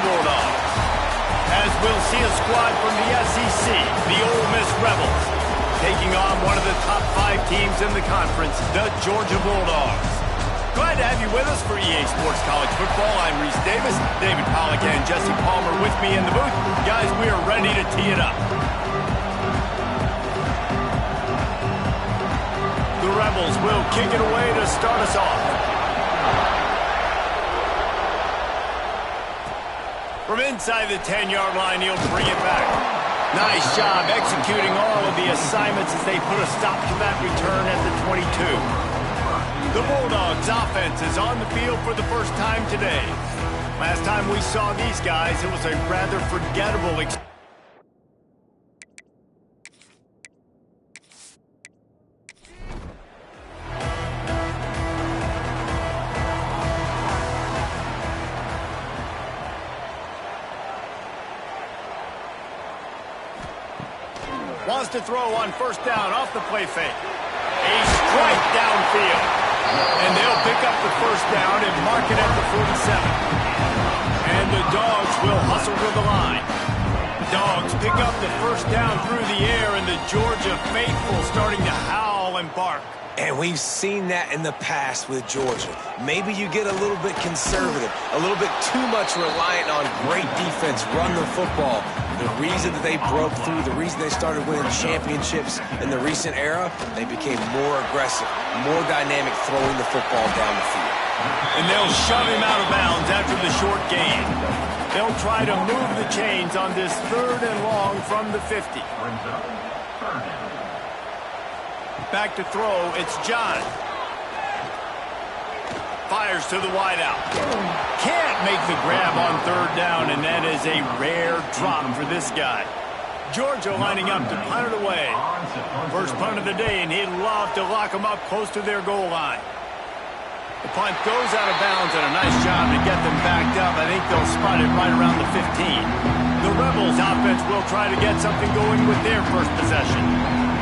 Bulldogs. As we'll see a squad from the SEC, the Ole Miss Rebels, taking on one of the top 5 teams in the conference, the Georgia Bulldogs. Glad to have you with us for EA Sports College Football. I'm Reese Davis, David Pollack and Jesse Palmer with me in the booth. Guys, we are ready to tee it up. The Rebels will kick it away to start us off. From inside the 10-yard line, he'll bring it back. Nice job executing all of the assignments as they put a stop to that return at the 22. The Bulldogs offense is on the field for the first time today. Last time we saw these guys, it was a rather forgettable experience. Wants to throw on first down off the play fake. A strike downfield. And they'll pick up the first down and mark it at the 47. And the Dogs will hustle to the line. The Dogs pick up the first down through the air, and the Georgia faithful starting to howl and bark. And we've seen that in the past with Georgia. Maybe you get a little bit conservative, a little bit too much reliant on great defense, run the football. The reason that they broke through, the reason they started winning championships in the recent era, they became more aggressive, more dynamic throwing the football down the field. And they'll shove him out of bounds after the short gain. They'll try to move the chains on this 3rd and long from the 50. Back to throw, it's John. Fires to the wideout. Can't make the grab on 3rd down, and that is a rare drop for this guy. Georgia lining up to punt it away. First punt of the day, and he'd love to lock them up close to their goal line. The punt goes out of bounds, and a nice job to get them backed up. I think they'll spot it right around the 15. The Rebels offense will try to get something going with their first possession.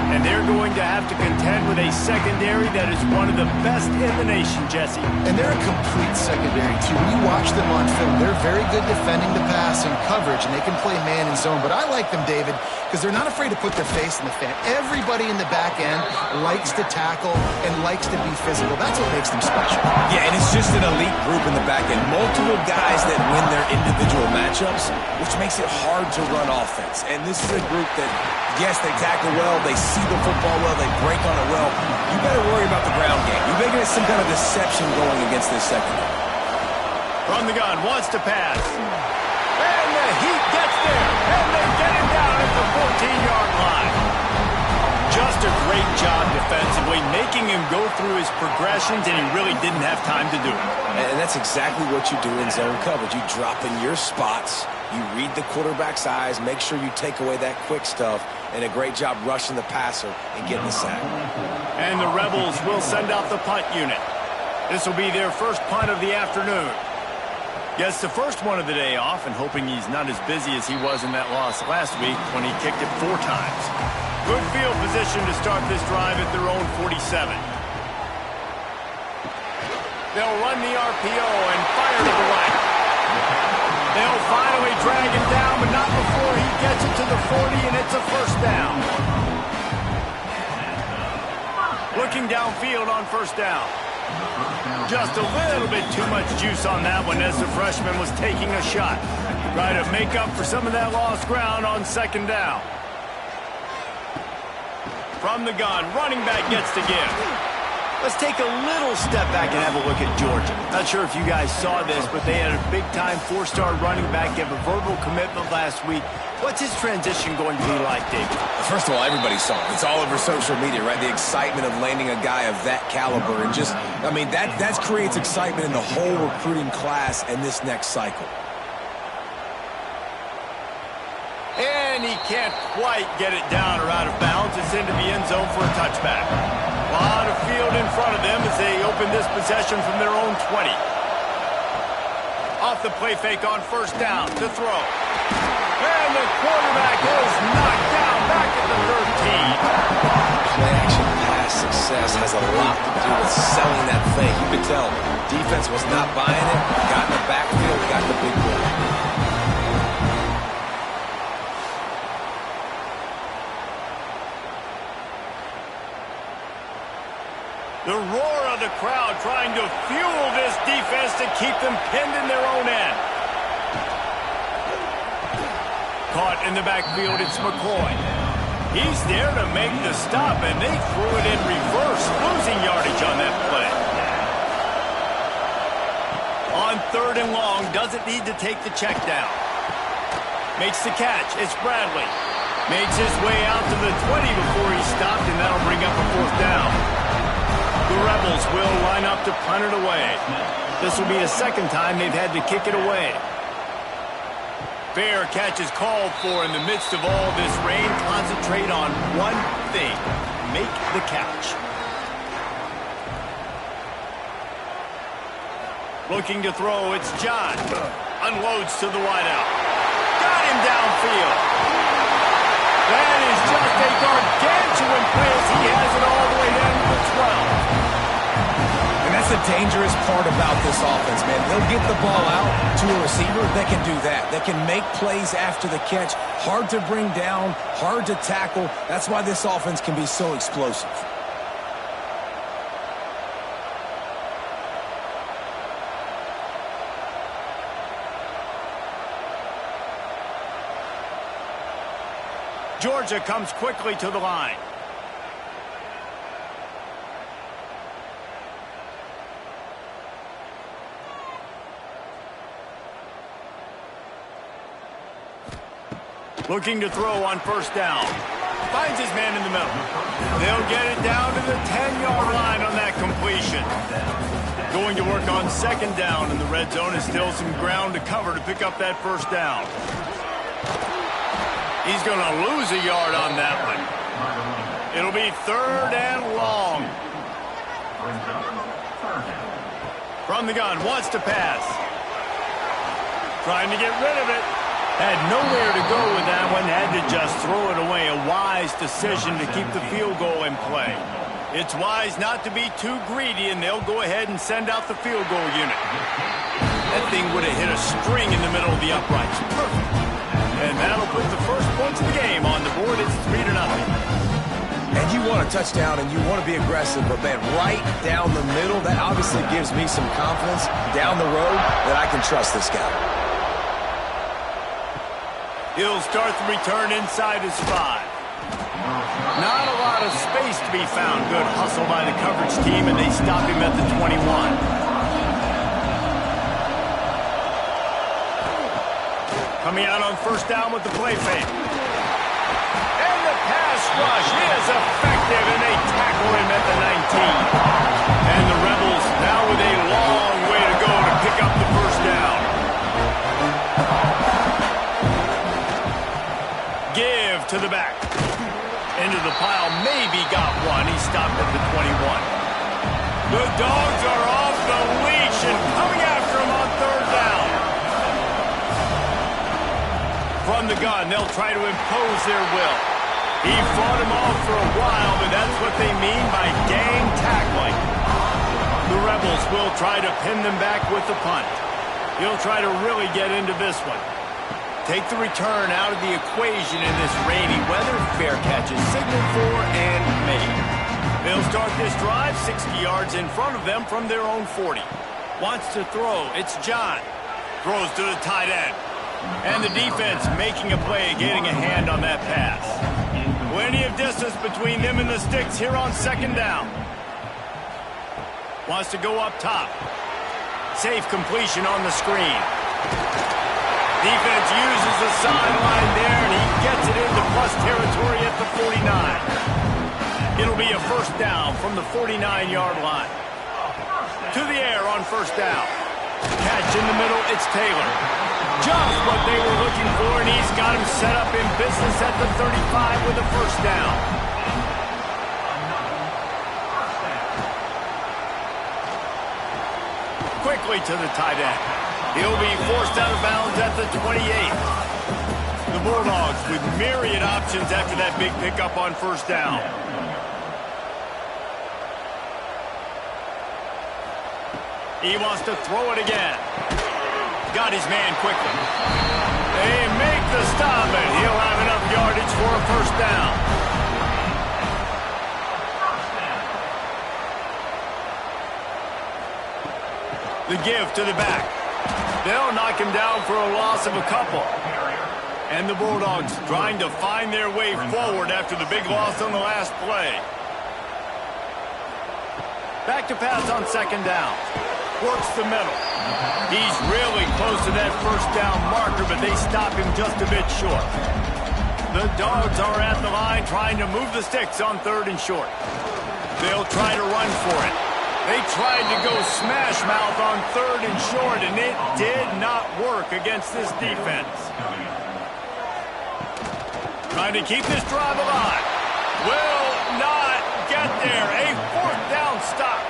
And they're going to have to contend with a secondary that is one of the best in the nation, Jesse. And they're a complete secondary, too. When you watch them on film, they're very good defending the pass and coverage, and they can play man and zone. But I like them, David, because they're not afraid to put their face in the fan. Everybody in the back end likes to tackle and likes to be physical. That's what makes them special. Yeah, and it's just an elite group in the back end. Multiple guys that win their individual matchups, which makes it hard to run offense. And this is a group that, yes, they tackle well, they see the football well, they break on it well. You better worry about the ground game. You're making it some kind of deception going against this secondary. From the gun, wants to pass. And the heat gets there. And they get him down at the 14-yard line. Just a great job defensively, making him go through his progressions, and he really didn't have time to do it. And that's exactly what you do in zone coverage. You drop in your spots, you read the quarterback's eyes, make sure you take away that quick stuff, and a great job rushing the passer and getting the sack. And the Rebels will send out the punt unit. This will be their first punt of the afternoon. Gets the first one of the day off, and hoping he's not as busy as he was in that loss last week when he kicked it 4 times. Good field position to start this drive at their own 47. They'll run the RPO and fire to the right. They'll finally drag him down, but not before he gets it to the 40, and it's a first down. Looking downfield on first down. Just a little bit too much juice on that one as the freshman was taking a shot. Try to make up for some of that lost ground on 2nd down. From the gun, running back gets to give. Let's take a little step back and have a look at Georgia. Not sure if you guys saw this, but they had a big-time 4-star running back give a verbal commitment last week. What's his transition going to be like, David? First of all, everybody saw it. It's all over social media, right? The excitement of landing a guy of that caliber. And just, I mean, that creates excitement in the whole recruiting class and this next cycle. And he can't quite get it down or out of bounds. It's into the end zone for a touchback. A lot of field in front of them as they open this possession from their own 20. Off the play fake on first down to throw. And the quarterback is knocked down back at the 13. Play action pass success has a lot to do with selling that fake. You could tell defense was not buying it. Got in the backfield, got the big play. crowd trying to fuel this defense to keep them pinned in their own end. Caught in the backfield, it's McCoy. He's there to make the stop, and they threw it in reverse, losing yardage on that play. On 3rd and long, doesn't need to take the check down. Makes the catch, it's Bradley. Makes his way out to the 20 before he stopped, and that'll bring up a 4th down. The Rebels will line up to punt it away. This will be the 2nd time they've had to kick it away. Fair catch is called for in the midst of all this rain. Concentrate on one thing. Make the catch. Looking to throw, it's John. Unloads to the wideout. Got him downfield. That is just a gargantuan play as he has it all the way down to the 12. And that's the dangerous part about this offense, man. They'll get the ball out to a receiver that can do that. They can make plays after the catch. Hard to bring down, hard to tackle. That's why this offense can be so explosive. Georgia comes quickly to the line. Looking to throw on 1st down. Finds his man in the middle. They'll get it down to the 10-yard line on that completion. Going to work on 2nd down, and the red zone is still some ground to cover to pick up that 1st down. He's going to lose a yard on that one. It'll be 3rd and long. From the gun, wants to pass. Trying to get rid of it. Had nowhere to go with that one. Had to just throw it away. A wise decision to keep the field goal in play. It's wise not to be too greedy, and they'll go ahead and send out the field goal unit. That thing would have hit a string in the middle of the uprights. Perfect. And that'll put the first points of the game on the board. It's 3-0. And you want a touchdown and you want to be aggressive, but man, right down the middle, that obviously gives me some confidence down the road that I can trust this guy. He'll start the return inside his 5. Not a lot of space to be found. Good hustle by the coverage team, and they stop him at the 21. Coming out on 1st down with the play fake. And the pass rush is effective, and they tackle him at the 19. And the Rebels now with a long way to go to pick up the 1st down. Give to the back. Into the pile, maybe got one. He stopped at the 21. The Dogs are off the leash and coming after him on 3rd down. From the gun, they'll try to impose their will. He fought him off for a while, but that's what they mean by gang tackling. The Rebels will try to pin them back with the punt. He'll try to really get into this one. Take the return out of the equation in this rainy weather. Fair catch is signaled for and made. They'll start this drive 60 yards in front of them from their own 40. Wants to throw. It's John. Throws to the tight end. And the defense making a play, getting a hand on that pass. Plenty of distance between them and the sticks here on 2nd down. Wants to go up top. Safe completion on the screen. Defense uses the sideline there, and he gets it into plus territory at the 49. It'll be a 1st down from the 49-yard line. To the air on 1st down. Catch in the middle, it's Taylor. Just what they were looking for, and he's got him set up in business at the 35 with a 1st down. Quickly to the tight end. He'll be forced out of bounds at the 28. The Bulldogs with myriad options after that big pickup on 1st down. He wants to throw it again. Got his man quickly. They make the stop, and he'll have enough yardage for a 1st down. The give to the back. They'll knock him down for a loss of a couple. And the Bulldogs trying to find their way forward after the big loss on the last play. Back to pass on second down. Works the middle. He's really close to that first down marker, but they stop him just a bit short. The Dogs are at the line trying to move the sticks on third and short. They'll try to run for it. They tried to go smash mouth on third and short, and it did not work against this defense. Trying to keep this drive alive. Will not get there. A fourth down stop.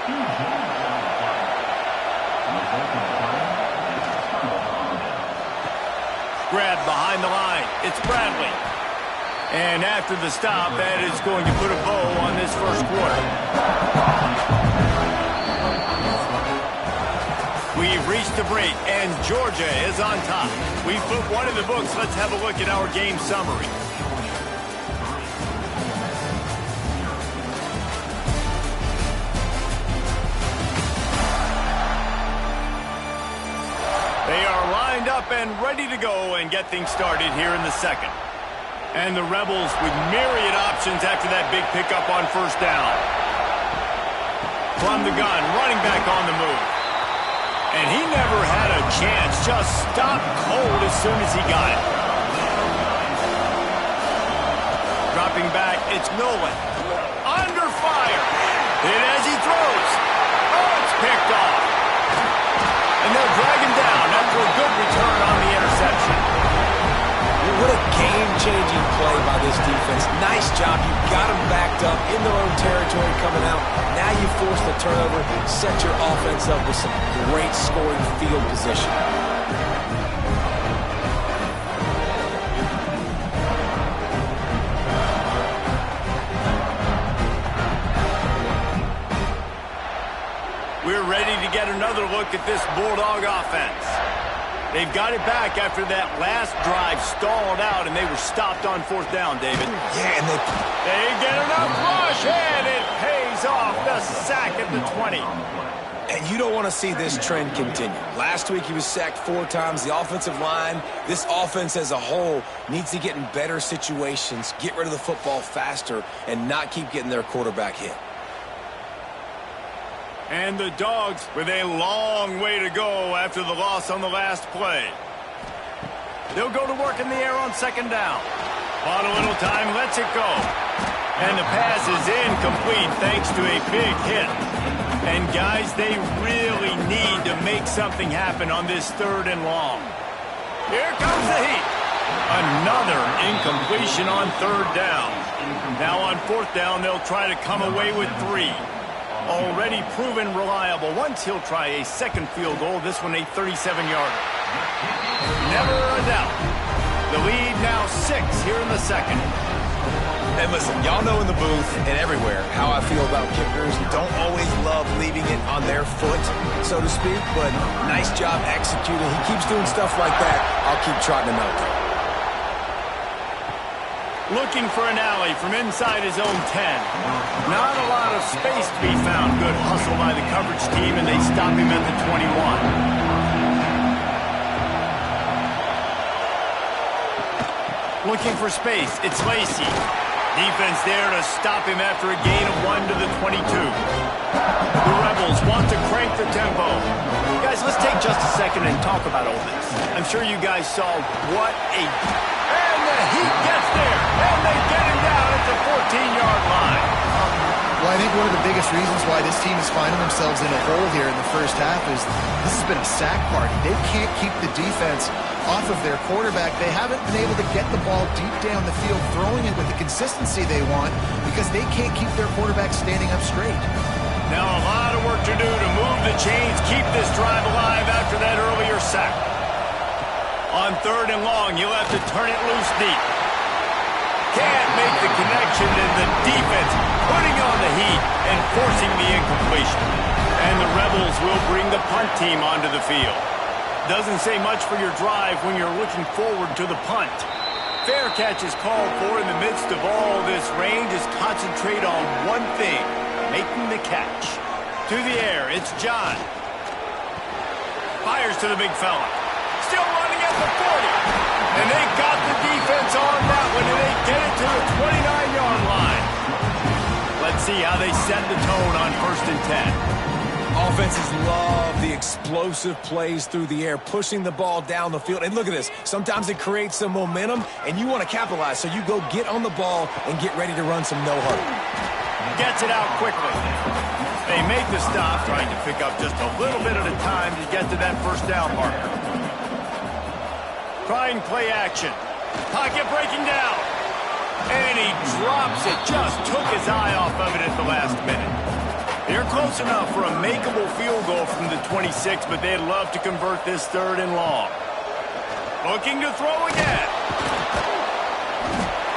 Grab behind the line. It's Bradley. And after the stop, that is going to put a bow on this first quarter. We've reached the break, and Georgia is on top. We've put one in the books. Let's have a look at our game summary. They are lined up and ready to go and get things started here in the second. And the Rebels with myriad options after that big pickup on first down. From the gun, running back on the move. And he never had a chance, just stopped cold as soon as he got it. Dropping back, it's Nolan. Under fire. Hit as he throws. Oh, it's picked off. And they'll drag him down after a good return on the interception. What a game-changing play by this defense. Nice job. You got them backed up in their own territory coming out. Now you force the turnover, set your offense up with some great scoring field position. We're ready to get another look at this Bulldog offense. They've got it back after that last drive stalled out, and they were stopped on fourth down, David. Yeah, and they get enough rush, and it pays off. The sack at the 20. And you don't want to see this trend continue. Last week he was sacked 4 times. The offensive line, this offense as a whole, needs to get in better situations, get rid of the football faster, and not keep getting their quarterback hit. And the Dogs with a long way to go after the loss on the last play. They'll go to work in the air on second down. Bought a little time, lets it go. And the pass is incomplete thanks to a big hit. And guys, they really need to make something happen on this third and long. Here comes the heat. Another incompletion on third down. Now on fourth down, they'll try to come away with 3. Already proven reliable. Once he'll try a second field goal, this one a 37-yarder. Never a doubt. The lead now 6 here in the second. And listen, y'all know in the booth and everywhere how I feel about kickers. Don't always love leaving it on their foot, so to speak, but nice job executing. He keeps doing stuff like that. I'll keep trotting him out there. Looking for an alley from inside his own 10. Not a lot of space to be found. Good hustle by the coverage team, and they stop him at the 21. Looking for space. It's Lacey. Defense there to stop him after a gain of 1 to the 22. The Rebels want to crank the tempo. Guys, let's take just a second and talk about all this. I'm sure you guys saw what a... And the Heat gets there, and they get him down at the 14-yard line. Well, I think one of the biggest reasons why this team is finding themselves in a hole here in the first half is this has been a sack party. They can't keep the defense off of their quarterback. They haven't been able to get the ball deep down the field, throwing it with the consistency they want because they can't keep their quarterback standing up straight. Now a lot of work to do to move the chains, keep this drive alive after that earlier sack. On third and long, you'll have to turn it loose deep. Can't make the connection, and the defense putting on the heat and forcing the incompletion. And the Rebels will bring the punt team onto the field. Doesn't say much for your drive when you're looking forward to the punt. Fair catch is called for in the midst of all this rain. Just concentrate on one thing, making the catch. To the air, it's John. Fires to the big fella. Still running at the 40. And they got the defense on that one, and they get it to the 29-yard line. Let's see how they set the tone on 1st and 10. Offenses love the explosive plays through the air, pushing the ball down the field. And look at this. Sometimes it creates some momentum, and you want to capitalize. So you go get on the ball and get ready to run some no-huddle. Gets it out quickly. They make the stop, trying to pick up just a little bit at a time to get to that first down marker. Trying play action. Pocket breaking down. And he drops it. Just took his eye off of it at the last minute. They're close enough for a makeable field goal from the 26, but they'd love to convert this 3rd and long. Looking to throw again.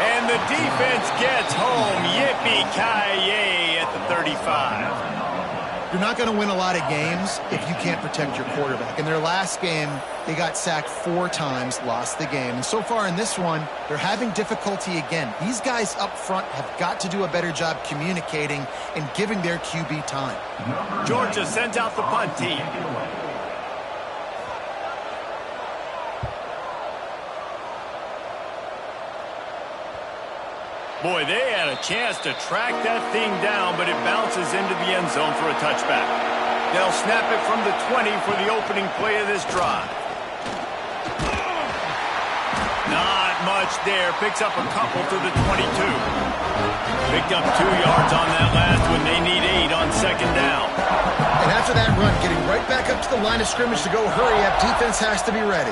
And the defense gets home. Yippee-ki-yay at the 35. You're not going to win a lot of games if you can't protect your quarterback. In their last game, they got sacked 4 times, lost the game. And so far in this one, they're having difficulty again. These guys up front have got to do a better job communicating and giving their QB time. Georgia sends out the punt team. Boy, they had a chance to track that thing down, but it bounces into the end zone for a touchback. They'll snap it from the 20 for the opening play of this drive. Not much there. Picks up a couple to the 22. Picked up 2 yards on that last one. They need 8 on 2nd down. And after that run, getting right back up to the line of scrimmage to go hurry up, defense has to be ready.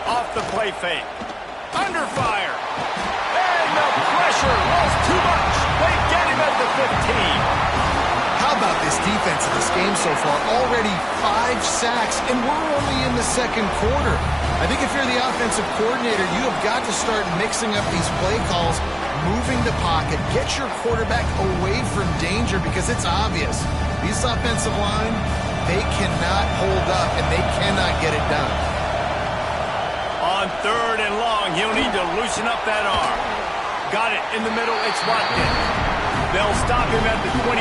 Off the play fake. Under fire. And the pressure was too much. They get him at the 15. How about this defense in this game so far? Already 5 sacks, and we're only in the 2nd quarter. I think if you're the offensive coordinator, you have got to start mixing up these play calls, moving the pocket, get your quarterback away from danger, because it's obvious. These offensive line, they cannot hold up, and they cannot get it done. On 3rd and long, he'll need to loosen up that arm. Got it in the middle. It's Watkins. They'll stop him at the 24,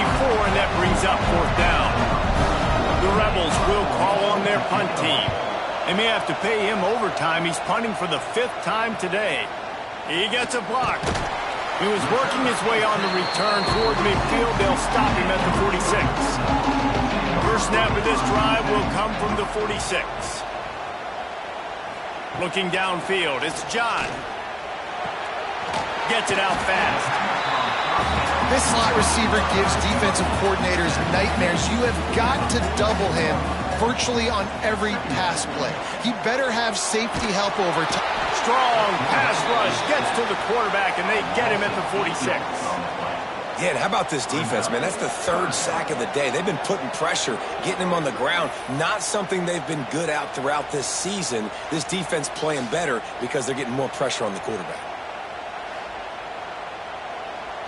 and that brings up 4th down. The Rebels will call on their punt team. They may have to pay him overtime. He's punting for the 5th time today. He gets a block. He was working his way on the return toward midfield. They'll stop him at the 46. First snap of this drive will come from the 46. Looking downfield, it's John. Gets it out fast. This slot receiver gives defensive coordinators nightmares. You have got to double him virtually on every pass play. He better have safety help over time. Strong pass rush gets to the quarterback, and they get him at the 46. Yeah, and how about this defense, man? That's the 3rd sack of the day. They've been putting pressure, getting him on the ground. Not something they've been good at throughout this season. This defense playing better because they're getting more pressure on the quarterback.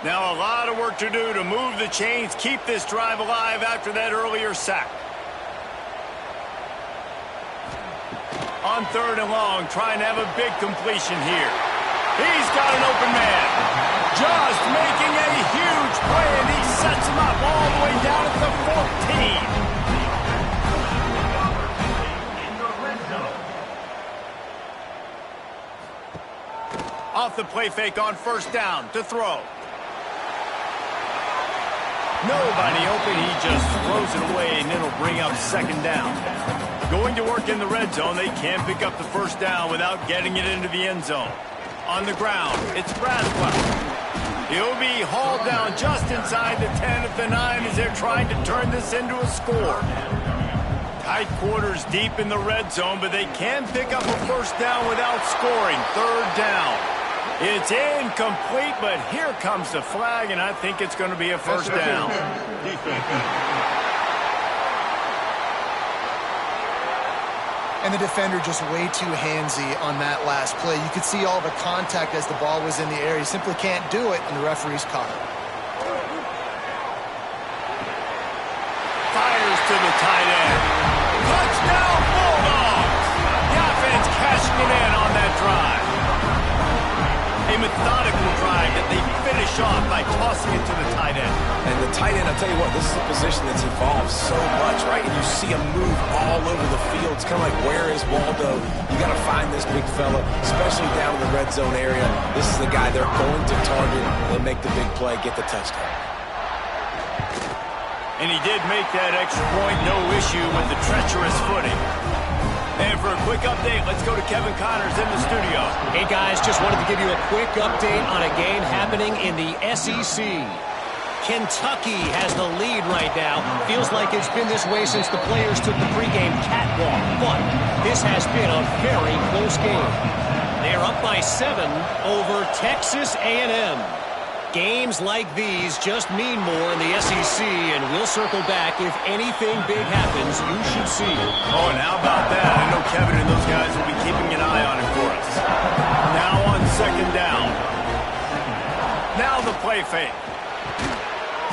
Now a lot of work to do to move the chains, keep this drive alive after that earlier sack. On 3rd and long, trying to have a big completion here. He's got an open man. Just making a huge play, and he sets him up all the way down at the 14. Off the play fake on 1st down to throw. Nobody open, he just throws it away, and it'll bring up 2nd down. Going to work in the red zone, they can't pick up the 1st down without getting it into the end zone. On the ground, it's Braswell. He'll be hauled down just inside the 10 of the 9 as they're trying to turn this into a score. Tight quarters deep in the red zone, but they can pick up a 1st down without scoring. 3rd down. It's incomplete, but here comes the flag, and I think it's going to be a 1st down. And the defender just way too handsy on that last play. You could see all the contact as the ball was in the air. He simply can't do it, and the referee's caught it. Fires to the tight end. Touchdown, Bulldogs! The offense cashing it in on that drive. A methodical drive that they finish finish off by tossing it to the tight end. And the tight end, I'll tell you what, this is a position that's evolved so much, right? And you see him move all over the field. It's kind of like, where is Waldo? You got to find this big fella, especially down in the red zone area. This is the guy they're going to target and make the big play, get the touchdown. And he did make that extra point, no issue with the treacherous footing. And for a quick update, let's go to Kevin Connors in the studio. Hey, guys, just wanted to give you a quick update on a game happening in the SEC. Kentucky has the lead right now. Feels like it's been this way since the players took the pregame catwalk. But this has been a very close game. They're up by 7 over Texas A&M. Games like these just mean more in the SEC, and we'll circle back. If anything big happens, you should see it. Oh, and how about that? I know Kevin and those guys will be keeping an eye on it for us. Now on second down. Now the play fake.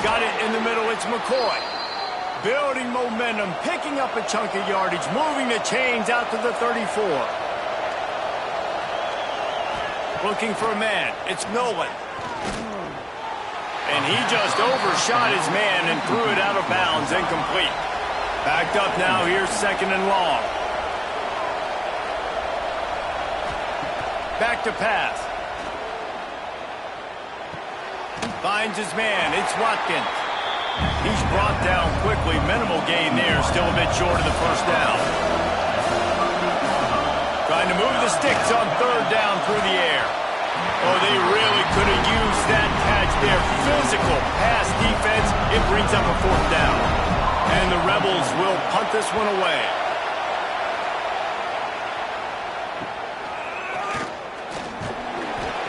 Got it in the middle. It's McCoy. Building momentum, picking up a chunk of yardage, moving the chains out to the 34. Looking for a man. It's Nolan. And he just overshot his man and threw it out of bounds, incomplete. Backed up now, here's second and long. Back to pass. Finds his man, it's Watkins. He's brought down quickly, minimal gain there, still a bit short of the first down. Trying to move the sticks on third down through the air. Oh, they really could have used that catch there. Physical pass defense. It brings up a fourth down. And the Rebels will punt this one away.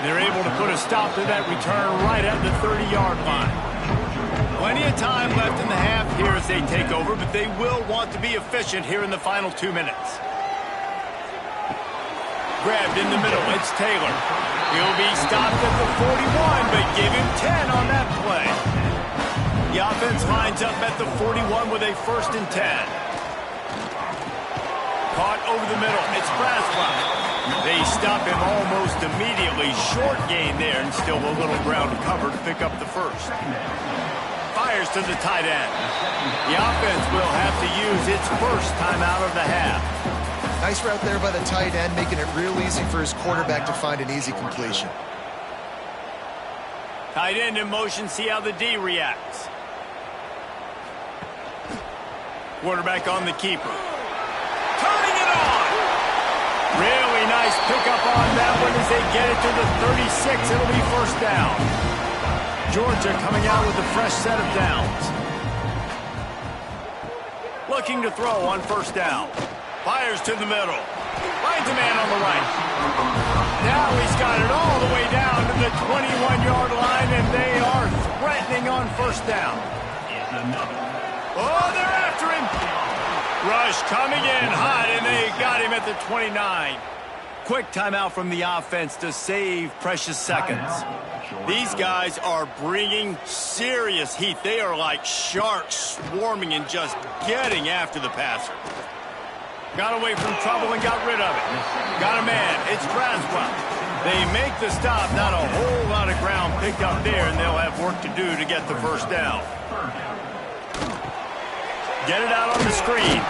They're able to put a stop to that return right at the 30-yard line. Plenty of time left in the half here as they take over, but they will want to be efficient here in the final 2 minutes. Grabbed in the middle, it's Taylor. He'll be stopped at the 41, but give him 10 on that play. The offense lines up at the 41 with a 1st and 10. Caught over the middle, it's Braswell. They stop him almost immediately. Short gain there, and still a little ground to cover to pick up the first. Fires to the tight end. The offense will have to use its first timeout of the half. Nice route there by the tight end, making it real easy for his quarterback to find an easy completion. Tight end in motion, see how the D reacts. Quarterback on the keeper. Turning it on! Really nice pickup on that one as they get it to the 36. It'll be first down. Georgia coming out with a fresh set of downs. Looking to throw on first down. Fires to the middle. Finds a man on the right. Now he's got it all the way down to the 21-yard line, and they are threatening on first down. Oh, they're after him. Rush coming in hot, and they got him at the 29. Quick timeout from the offense to save precious seconds. These guys are bringing serious heat. They are like sharks swarming and just getting after the passer. Got away from trouble and got rid of it. Got a man. It's Braswell. They make the stop. Not a whole lot of ground picked up there, and they'll have work to do to get the first down. Get it out on the screen.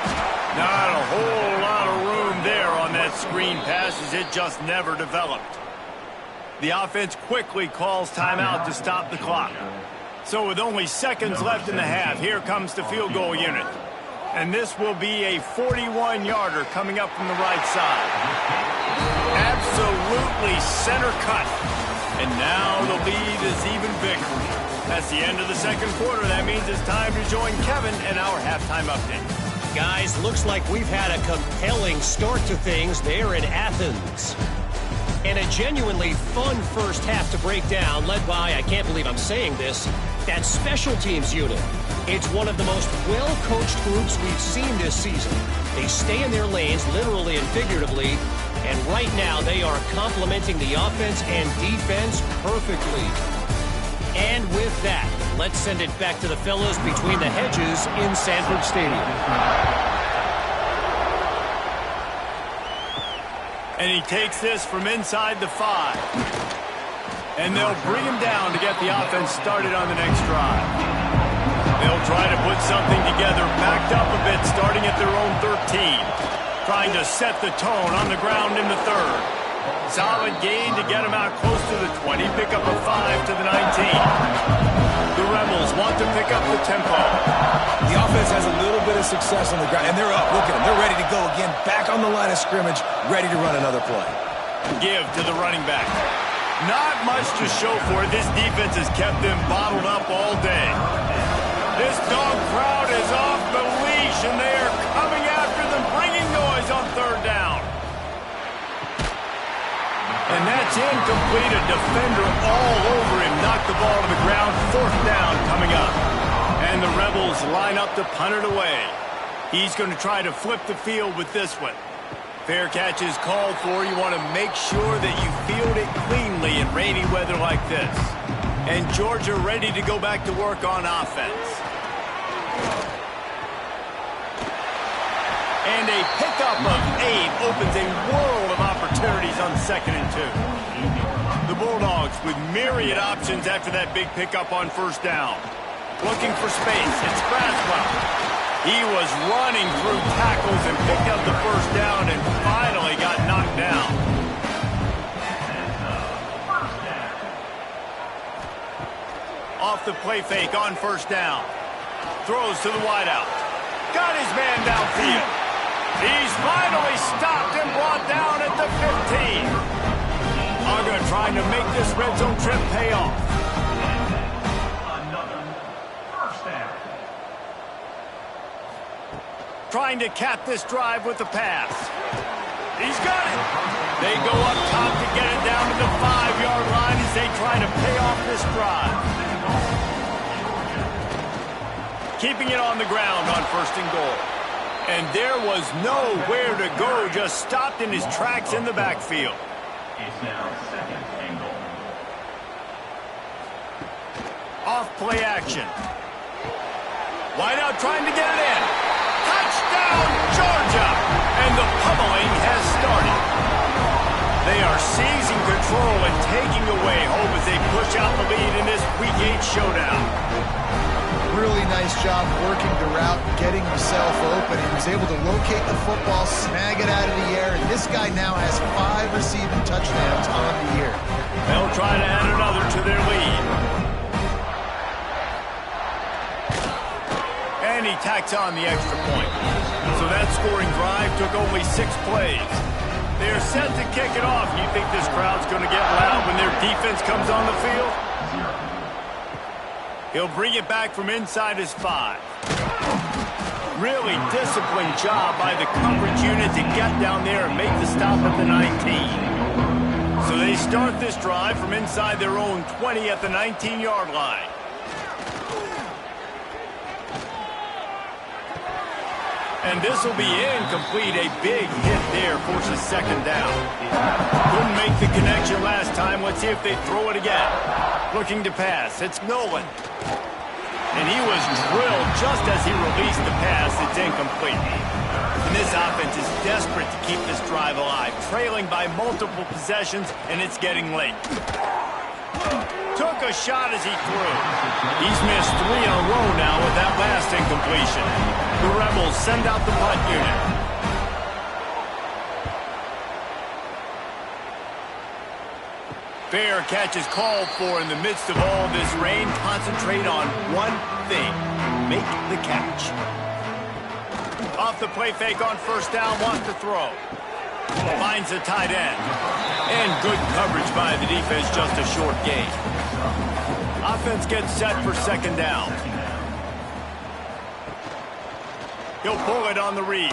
Not a whole lot of room there on that screen pass as it just never developed. The offense quickly calls timeout to stop the clock. So with only seconds left in the half, here comes the field goal unit. And this will be a 41-yarder coming up from the right side. Absolutely center cut. And now the lead is even bigger. That's the end of the second quarter. That means it's time to join Kevin and our halftime update. Guys, looks like we've had a compelling start to things there in Athens. And a genuinely fun first half to break down, led by, I can't believe I'm saying this, that special teams unit. It's one of the most well-coached groups we've seen this season. They stay in their lanes, literally and figuratively, and right now they are complementing the offense and defense perfectly. And with that, let's send it back to the fellows between the hedges in Sanford Stadium. And he takes this from inside the 5. And they'll bring him down to get the offense started on the next drive. They'll try to put something together, backed up a bit, starting at their own 13. Trying to set the tone on the ground in the third. Solid gain to get him out close to the 20. Pick up a 5 to the 19. The Rebels want to pick up the tempo. The offense has a little bit of success on the ground, and they're up. Look at them. They're ready to go again. Back on the line of scrimmage, ready to run another play. Give to the running back. Not much to show for it. This defense has kept them bottled up all day. This dog crowd is off the leash, and they are coming after them, bringing noise on third down. And that's incomplete. A defender all over him. Knocked the ball to the ground. Fourth down coming up. And the Rebels line up to punt it away. He's going to try to flip the field with this one. Fair catch is called for. You want to make sure that you field it cleanly in rainy weather like this. And Georgia ready to go back to work on offense. And a pickup of 8 opens a world of opportunities on 2nd and 2. The Bulldogs with myriad options after that big pickup on first down. Looking for space. It's Braswell. He was running through tackles and picked up the first down and finally got knocked down. Off the play fake on first down. Throws to the wideout. Got his man downfield. He's finally stopped and brought down at the 15. Uga trying to make this red zone trip pay off. Trying to cap this drive with the pass. He's got it. They go up top to get it down to the 5-yard line as they try to pay off this drive. Keeping it on the ground on 1st and goal. And there was nowhere to go, just stopped in his tracks in the backfield. It's now 2nd and goal. Off play action. Wideout trying to get it in. Touchdown, Georgia! And the pummeling has started. They are seizing control and taking away hope as they push out the lead in this Week 8 showdown. Really nice job working the route, getting himself open. He was able to locate the football, snag it out of the air, and this guy now has 5 receiving touchdowns on the year. They'll try to add another to their lead. And he tacks on the extra point. So that scoring drive took only 6 plays. They're set to kick it off. You think this crowd's going to get loud when their defense comes on the field? He'll bring it back from inside his 5. Really disciplined job by the coverage unit to get down there and make the stop at the 19. So they start this drive from inside their own 20 at the 19-yard line. And this will be incomplete. A big hit there forces 2nd down. Couldn't make the connection last time. Let's see if they throw it again. Looking to pass. It's Nolan. And he was drilled just as he released the pass. It's incomplete. And this offense is desperate to keep this drive alive. Trailing by multiple possessions, and it's getting late. Took a shot as he threw. He's missed 3 in a row now with that last incompletion. The Rebels send out the punt unit. Fair catch is called for in the midst of all this rain. Concentrate on one thing. Make the catch. Off the play fake on first down, wants to throw. Finds the tight end. And good coverage by the defense, just a short gain. Offense gets set for 2nd down. He'll pull it on the read.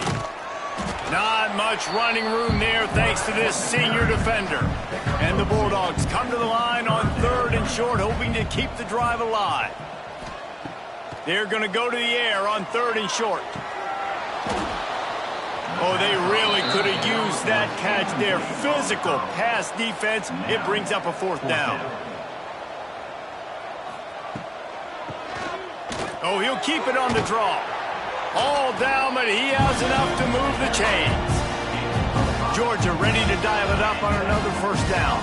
Not much running room there thanks to this senior defender. And the Bulldogs come to the line on 3rd and short, hoping to keep the drive alive. They're going to go to the air on 3rd and short. Oh, they really could have used that catch there. Physical pass defense. It brings up a 4th down. Oh, he'll keep it on the draw. All down, but he has enough to move the chains. Georgia ready to dial it up on another 1st down.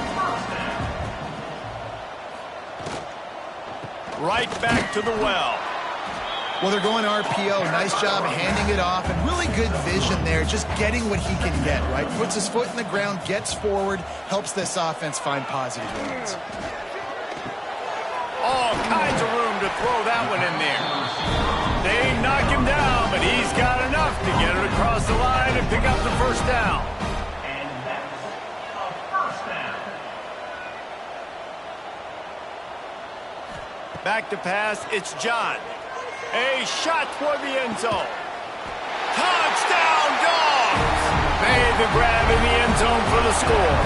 Right back to the well. Well, they're going RPO. Nice job handing it off, and really good vision there, just getting what he can get, right? Puts his foot in the ground, gets forward, helps this offense find positive yards. All kinds of room to throw that one in there. They knock him down, but he's got enough to get it across the line and pick up the first down. And that's a first down. Back to pass, it's John. A shot toward the end zone. Touchdown, Dogs! Made the grab in the end zone for the score.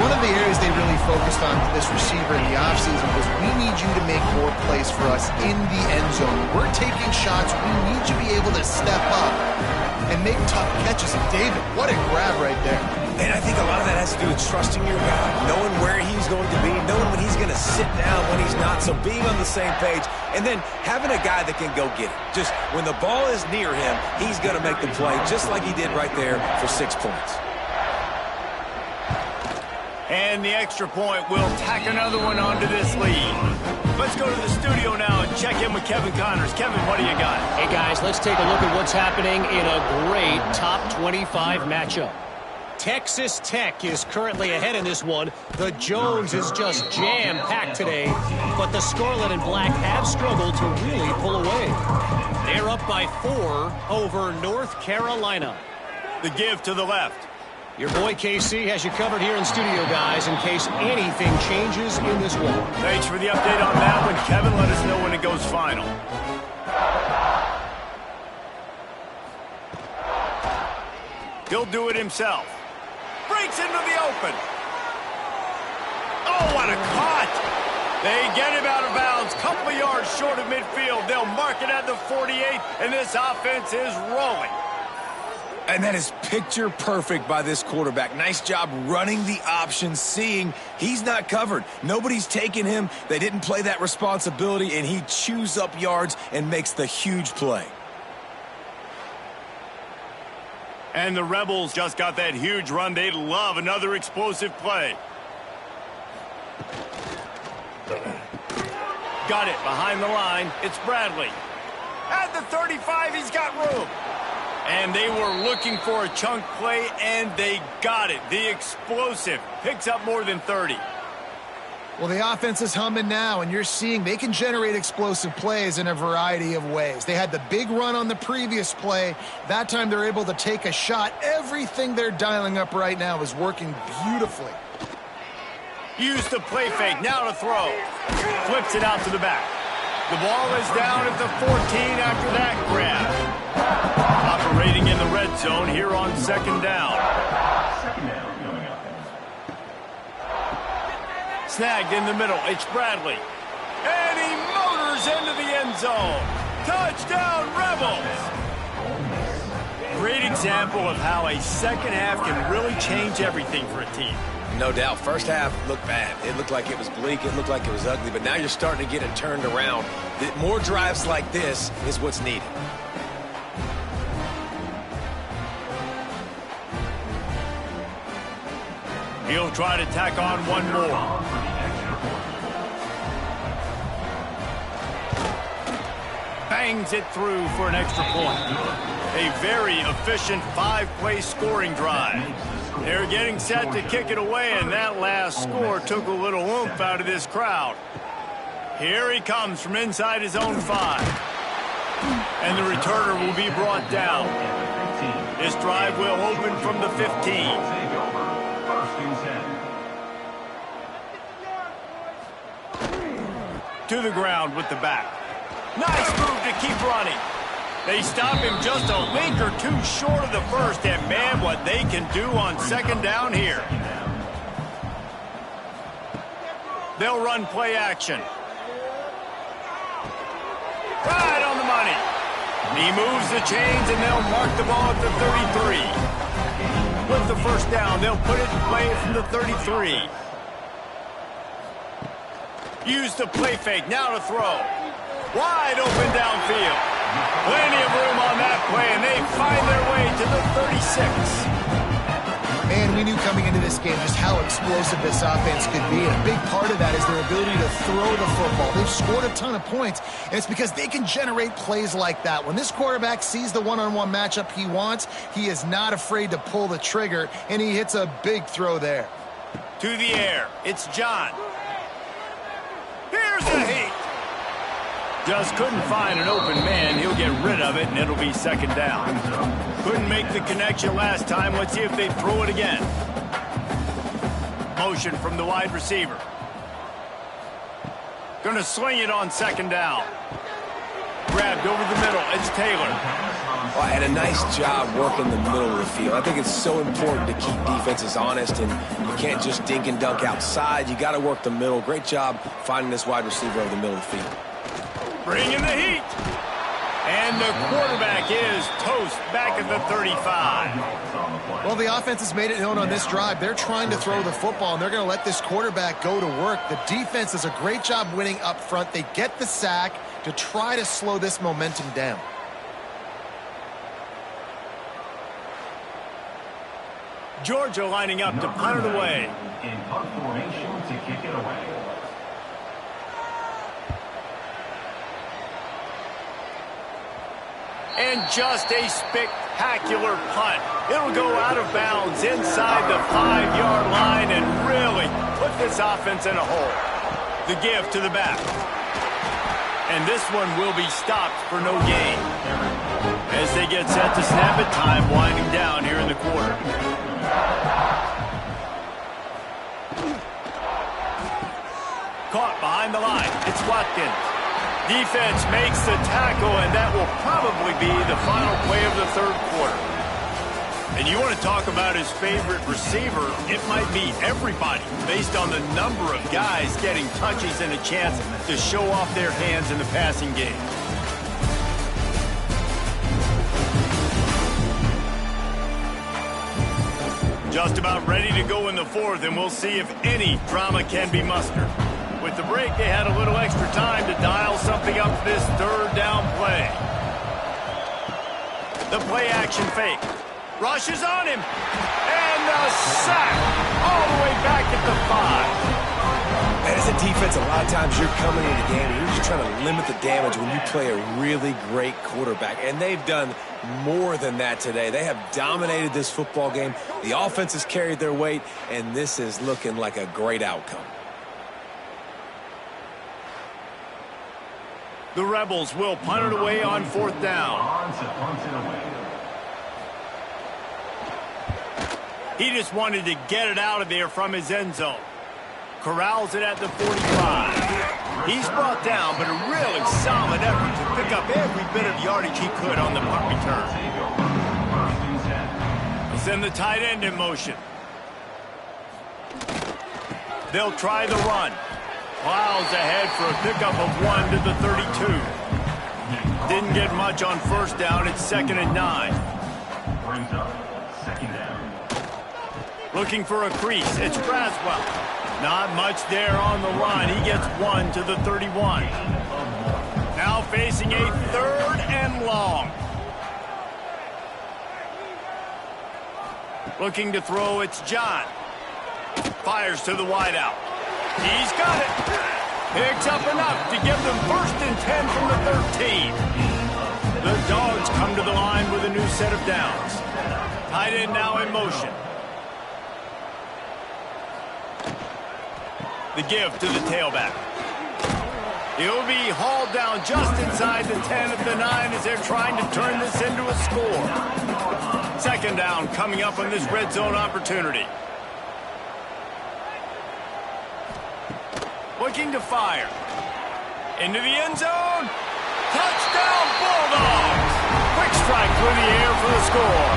One of the areas they really focused on with this receiver in the offseason was we need you to make more plays for us in the end zone. We're taking shots. We need you to be able to step up and make tough catches. And David, what a grab right there. And I think a lot of that has to do with trusting your guy, knowing where he's going to be, knowing when he's going to sit down, when he's not, so being on the same page, and then having a guy that can go get it. Just when the ball is near him, he's going to make the play, just like he did right there for 6 points. And the extra point will tack another one onto this lead. Let's go to the studio now and check in with Kevin Connors. Kevin, what do you got? Hey, guys, let's take a look at what's happening in a great top 25 matchup. Texas Tech is currently ahead in this one. The Jones is just jam-packed today, but the Scarlet and Black have struggled to really pull away. They're up by 4 over North Carolina. The give to the left. Your boy KC has you covered here in studio, guys, in case anything changes in this one. Thanks for the update on that one, Kevin. Let us know when it goes final. He'll do it himself. Breaks into the open. Oh, what a caught. They get him out of bounds. Couple of yards short of midfield. They'll mark it at the 48, and this offense is rolling. And that is picture perfect by this quarterback. Nice job running the option, seeing he's not covered. Nobody's taking him. They didn't play that responsibility, and he chews up yards and makes the huge play. And the Rebels just got that huge run. They love another explosive play. Got it behind the line. It's Bradley. At the 35, he's got room. And they were looking for a chunk play, and they got it. The explosive picks up more than 30. Well, the offense is humming now, and you're seeing they can generate explosive plays in a variety of ways. They had the big run on the previous play. That time they're able to take a shot. Everything they're dialing up right now is working beautifully. Use the play fake. Now to throw. Flips it out to the back. The ball is down at the 14 after that grab. Operating in the red zone here on second down. Second down coming up. Snagged in the middle. It's Bradley. And he motors into the end zone. Touchdown, Rebels! Great example of how a second half can really change everything for a team. No doubt. First half looked bad. It looked like it was bleak. It looked like it was ugly. But now you're starting to get it turned around. More drives like this is what's needed. He'll try to tack on one more. Bangs it through for an extra point. A very efficient 5-play scoring drive. They're getting set to kick it away, and that last score took a little oomph out of this crowd. Here he comes from inside his own 5. And the returner will be brought down. This drive will open from the 15. To the ground with the back. Nice move to keep running. They stop him just a link or two short of the first, and man, what they can do on second down here. They'll run play action. Right on the money. He moves the chains, and they'll mark the ball at the 33. With the first down, they'll put it in play from the 33. Use the play fake, now to throw. Wide open downfield. Plenty of room on that play, and they find their way to the 36. Man, we knew coming into this game just how explosive this offense could be. And a big part of that is their ability to throw the football. They've scored a ton of points, and it's because they can generate plays like that. When this quarterback sees the one-on-one matchup he wants, he is not afraid to pull the trigger, and he hits a big throw there. To the air, it's John. Here's the heat. Just couldn't find an open man. He'll get rid of it, and it'll be second down. Couldn't make the connection last time. Let's see if they throw it again. Motion from the wide receiver. Gonna sling it on second down. Grabbed over the middle. It's Taylor. Well, and a nice job working the middle of the field. I think it's so important to keep defenses honest, and you can't just dink and dunk outside. You got to work the middle. Great job finding this wide receiver over the middle of the field. Bringing the heat. And the quarterback is toast back at the 35. Well, the offense has made it known on this drive. They're trying to throw the football, and they're going to let this quarterback go to work. The defense does a great job winning up front. They get the sack to try to slow this momentum down. Georgia lining up to punt it away. In punt formation to kick it away. And just a spectacular punt. It'll go out of bounds inside the 5-yard line and really put this offense in a hole. The give to the back. And this one will be stopped for no gain. As they get set to snap it, time winding down here in the quarter. Caught behind the line. It's Watkins. Defense makes the tackle, and that will probably be the final play of the third quarter. And you want to talk about his favorite receiver, it might be everybody, based on the number of guys getting touches and a chance to show off their hands in the passing game. Just about ready to go in the fourth, and we'll see if any drama can be mustered. With the break, they had a little extra time to dial something up for this third down play. The play action fake. Rushes on him. And the sack all the way back at the 5. And as a defense, a lot of times you're coming into the game and you're just trying to limit the damage when you play a really great quarterback. And they've done more than that today. They have dominated this football game. The offense has carried their weight, and this is looking like a great outcome. The Rebels will punt it away on fourth down. He just wanted to get it out of there from his end zone. Corrals it at the 45. He's brought down, but a really solid effort to pick up every bit of yardage he could on the punt return. He'll send the tight end in motion. They'll try the run. Plows ahead for a pickup of 1 to the 32. Didn't get much on first down. It's 2nd and 9. Brings up 2nd down. Looking for a crease. It's Braswell. Not much there on the run. He gets 1 to the 31. Now facing a 3rd and long. Looking to throw. It's John. Fires to the wideout. He's got it. Picks up enough to give them 1st and 10 from the 13. The Dogs come to the line with a new set of downs. Tight end now in motion. The give to the tailback. He'll be hauled down just inside the 10 of the 9 as they're trying to turn this into a score. 2nd down coming up on this red zone opportunity. Looking to fire. Into the end zone. Touchdown, Bulldogs! Quick strike through the air for the score.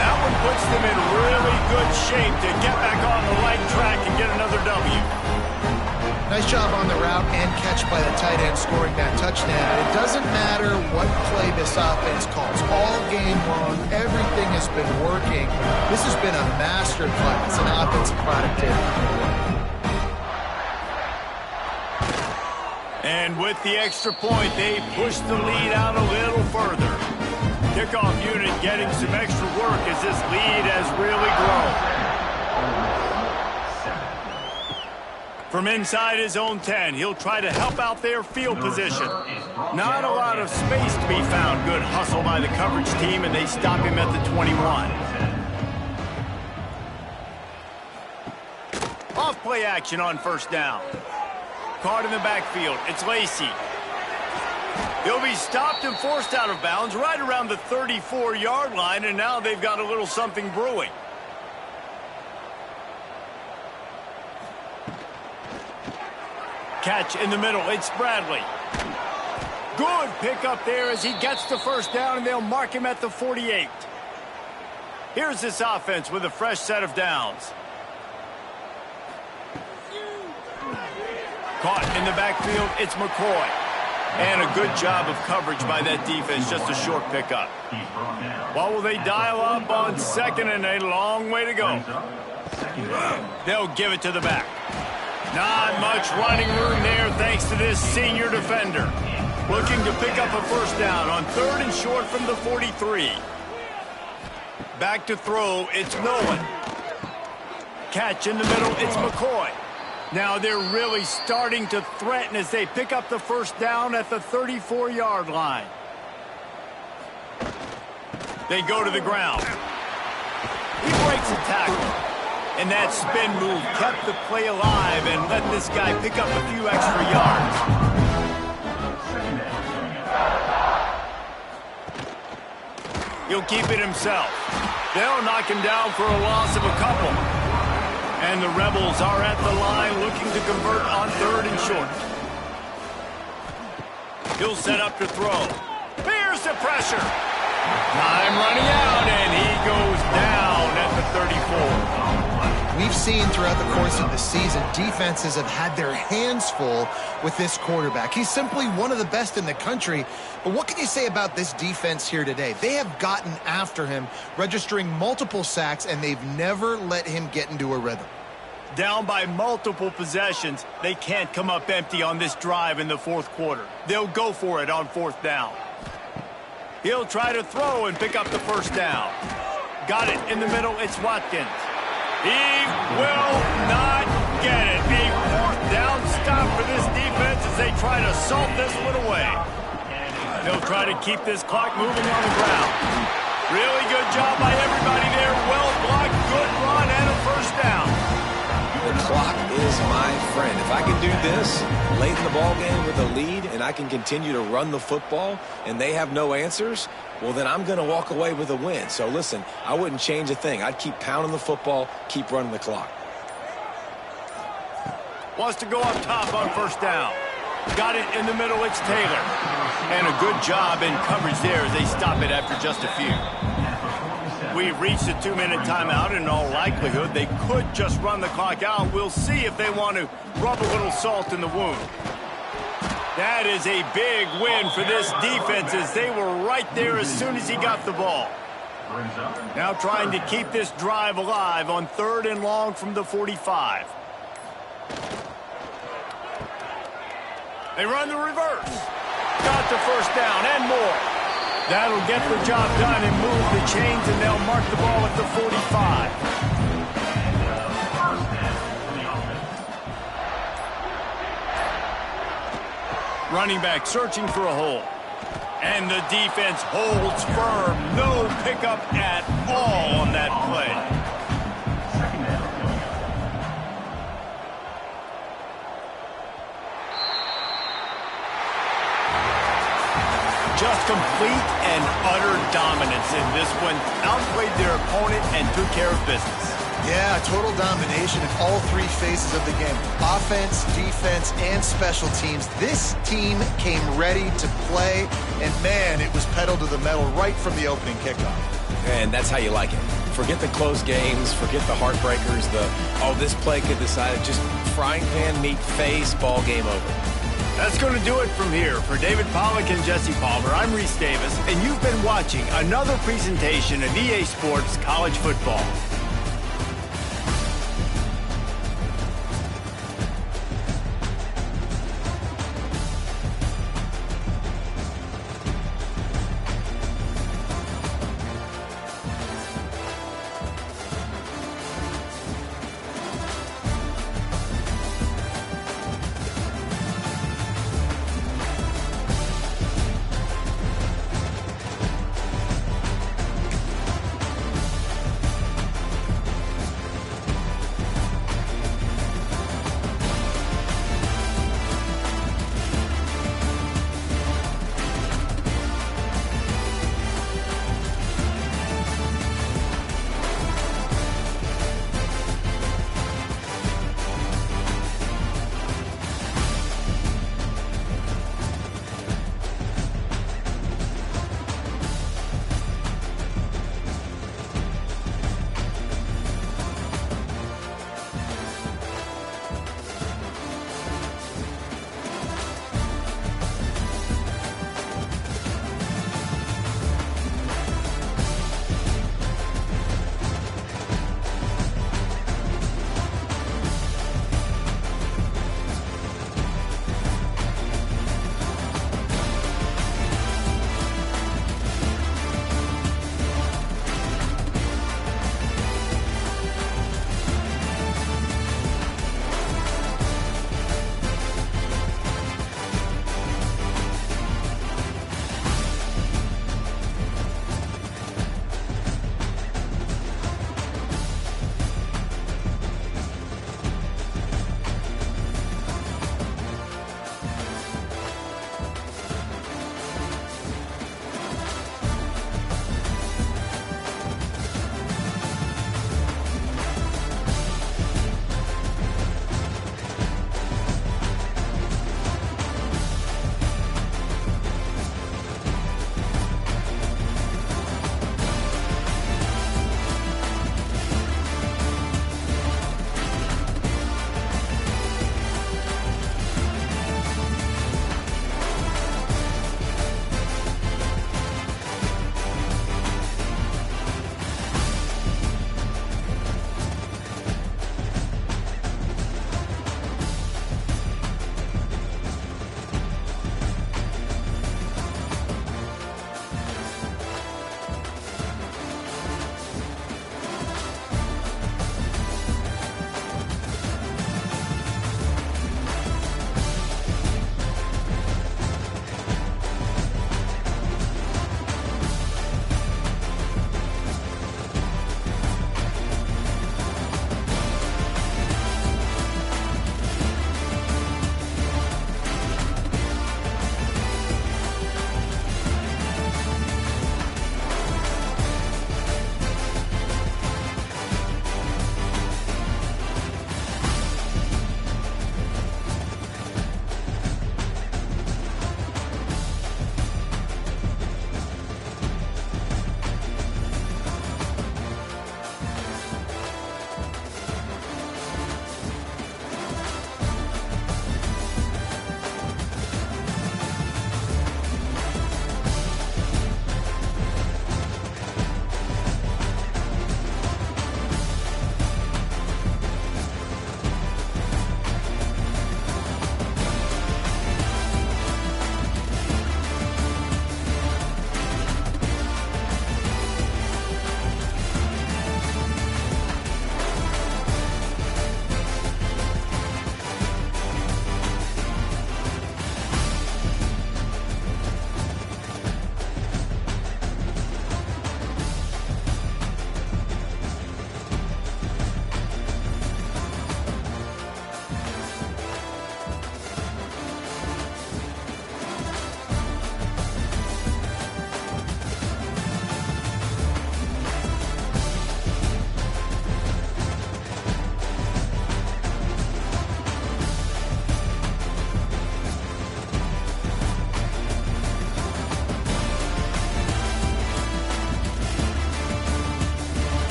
That one puts them in really good shape to get back on the right track and get another W. Nice job on the route and catch by the tight end scoring that touchdown. And it doesn't matter what play this offense calls. All game long, everything has been working. This has been a masterclass in offensive productivity. And with the extra point, they push the lead out a little further. Kickoff unit getting some extra work as this lead has really grown. From inside his own 10, he'll try to help out their field position. Not a lot of space to be found. Good hustle by the coverage team, and they stop him at the 21. Off-play action on first down. Caught in the backfield. It's Lacy. He'll be stopped and forced out of bounds right around the 34-yard line, and now they've got a little something brewing. Catch in the middle. It's Bradley. Good pickup there as he gets the first down, and they'll mark him at the 48. Here's this offense with a fresh set of downs. Caught in the backfield, it's McCoy. And a good job of coverage by that defense, just a short pickup. What will they dial up on second and a long way to go? They'll give it to the back. Not much running room there thanks to this senior defender. Looking to pick up a first down on third and short from the 43. Back to throw, it's Nolan. Catch in the middle, it's McCoy. Now they're really starting to threaten as they pick up the first down at the 34-yard line. They go to the ground. He breaks a tackle. And that spin move kept the play alive and let this guy pick up a few extra yards. He'll keep it himself. They'll knock him down for a loss of a couple. And the Rebels are at the line looking to convert on third and short. He'll set up to throw. Here's the pressure. Time running out, and he goes down at the 34. We've seen throughout the course of the season, defenses have had their hands full with this quarterback. He's simply one of the best in the country. But what can you say about this defense here today? They have gotten after him, registering multiple sacks, and they've never let him get into a rhythm. Down by multiple possessions, they can't come up empty on this drive in the fourth quarter. They'll go for it on fourth down. He'll try to throw and pick up the first down. Got it in the middle, it's Watkins. He will not get it. A fourth down stop for this defense as they try to salt this one away. They'll try to keep this clock moving on the ground. Really good job by everybody there. Well blocked, good run, and a first down. The clock is my friend. If I can do this late in the ball game with a lead and I can continue to run the football and they have no answers, well, then I'm going to walk away with a win. So, listen, I wouldn't change a thing. I'd keep pounding the football, keep running the clock. Wants to go up top on first down. Got it in the middle, it's Taylor. And a good job in coverage there as they stop it after just a few. We've reached a 2-minute timeout, and in all likelihood, they could just run the clock out. We'll see if they want to rub a little salt in the wound. That is a big win for this defense as they were right there as soon as he got the ball. Now trying to keep this drive alive on third and long from the 45. They run the reverse. Got the first down and more. That'll get the job done and move the chains, and they'll mark the ball at the 45. Running back searching for a hole. And the defense holds firm. No pickup at all on that play. Just complete and utter dominance in this one. Outplayed their opponent and took care of business. Yeah, total domination in all three phases of the game. Offense, defense, and special teams. This team came ready to play, and man, it was pedal to the metal right from the opening kickoff. And that's how you like it. Forget the close games, forget the heartbreakers, this play could decide it. Just frying pan, meat, face, ball game over. That's going to do it from here. For David Pollack and Jesse Palmer, I'm Reese Davis, and you've been watching another presentation of EA Sports College Football.